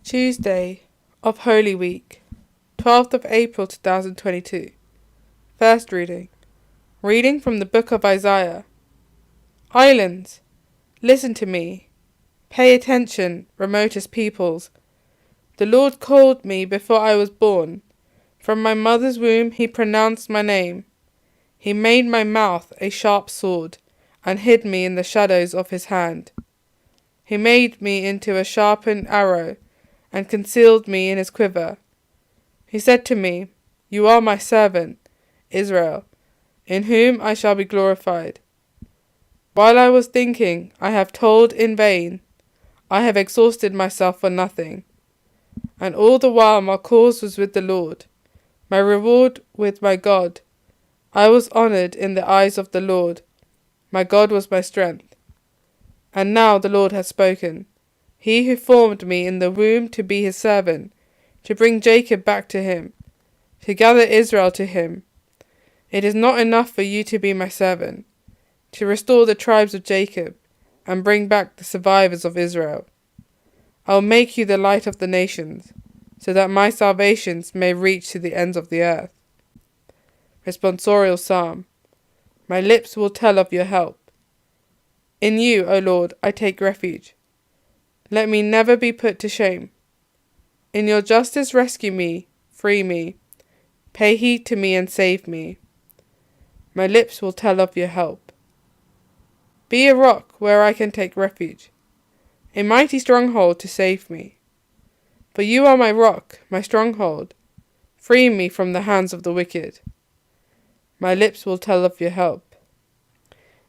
Tuesday of Holy Week, 12th of April 2022. First reading. Reading from the book of Isaiah. Islands, listen to me. Pay attention, remotest peoples. The Lord called me before I was born. From my mother's womb he pronounced my name. He made my mouth a sharp sword, and hid me in the shadows of his hand. He made me into a sharpened arrow, and concealed me in his quiver. He said to me, You are my servant, Israel, in whom I shall be glorified. While I was thinking, I have toiled in vain. I have exhausted myself for nothing. And all the while my cause was with the Lord, my reward with my God. I was honoured in the eyes of the Lord. My God was my strength. And now the Lord has spoken. He who formed me in the womb to be his servant, to bring Jacob back to him, to gather Israel to him. It is not enough for you to be my servant, to restore the tribes of Jacob, and bring back the survivors of Israel. I will make you the light of the nations, so that my salvations may reach to the ends of the earth. Responsorial Psalm. My lips will tell of your help. In you, O Lord, I take refuge. Let me never be put to shame. In your justice rescue me, free me. Pay heed to me and save me. My lips will tell of your help. Be a rock where I can take refuge, a mighty stronghold to save me. For you are my rock, my stronghold. Free me from the hands of the wicked. My lips will tell of your help.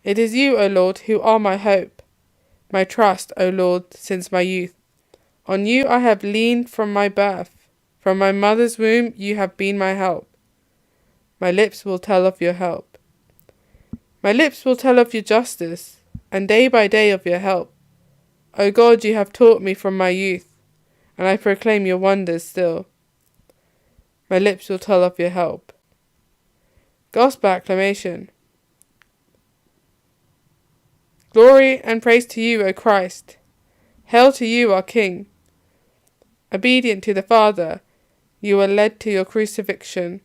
It is you, O Lord, who are my hope. My trust, O Lord, since my youth. On you I have leaned from my birth. From my mother's womb you have been my help. My lips will tell of your help. My lips will tell of your justice, and day by day of your help. O God, you have taught me from my youth, and I proclaim your wonders still. My lips will tell of your help. Gospel acclamation. Glory and praise to you, O Christ. Hail to you, our King. Obedient to the Father, you were led to your crucifixion.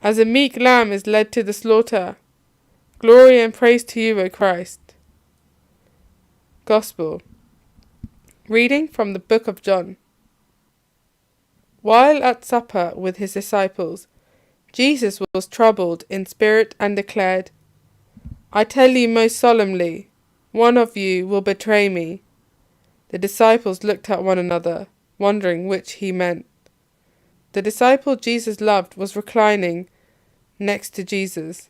As a meek lamb is led to the slaughter, glory and praise to you, O Christ. Gospel. Reading from the book of John. While at supper with his disciples, Jesus was troubled in spirit and declared, I tell you most solemnly, one of you will betray me. The disciples looked at one another, wondering which he meant. The disciple Jesus loved was reclining next to Jesus.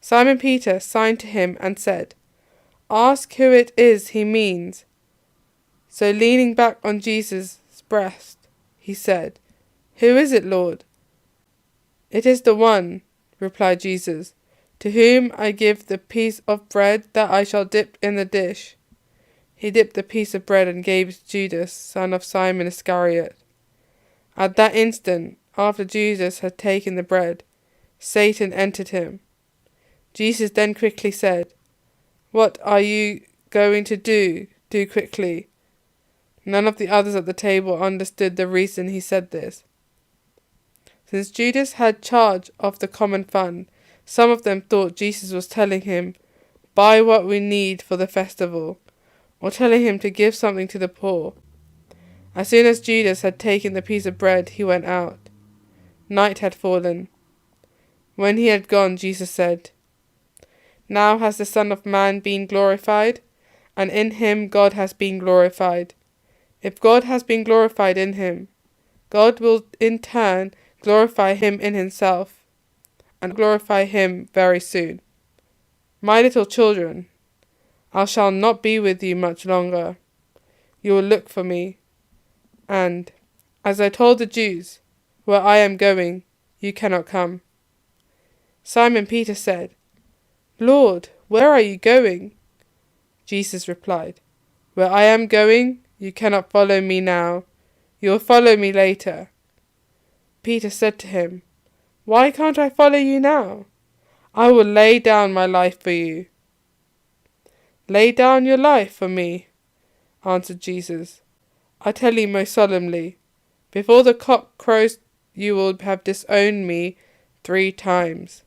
Simon Peter signed to him and said, Ask who it is he means. So leaning back on Jesus' breast, he said, Who is it, Lord? It is the one, replied Jesus, to whom I give the piece of bread that I shall dip in the dish. He dipped the piece of bread and gave it to Judas, son of Simon Iscariot. At that instant, after Jesus had taken the bread, Satan entered him. Jesus then quickly said, What are you going to do? Do quickly. None of the others at the table understood the reason he said this. Since Judas had charge of the common fund, some of them thought Jesus was telling him, Buy what we need for the festival, or telling him to give something to the poor. As soon as Judas had taken the piece of bread, he went out. Night had fallen. When he had gone, Jesus said, Now has the Son of Man been glorified, and in him God has been glorified. If God has been glorified in him, God will in turn glorify him in himself, and glorify him very soon. My little children, I shall not be with you much longer. You will look for me. And, as I told the Jews, where I am going, you cannot come. Simon Peter said, Lord, where are you going? Jesus replied, Where I am going, you cannot follow me now. You will follow me later. Peter said to him, Why can't I follow you now? I will lay down my life for you. Lay down your life for me, answered Jesus. I tell you most solemnly, before the cock crows, you will have disowned me 3 times.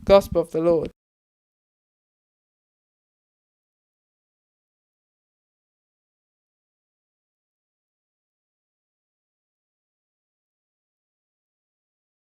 Gospel of the Lord.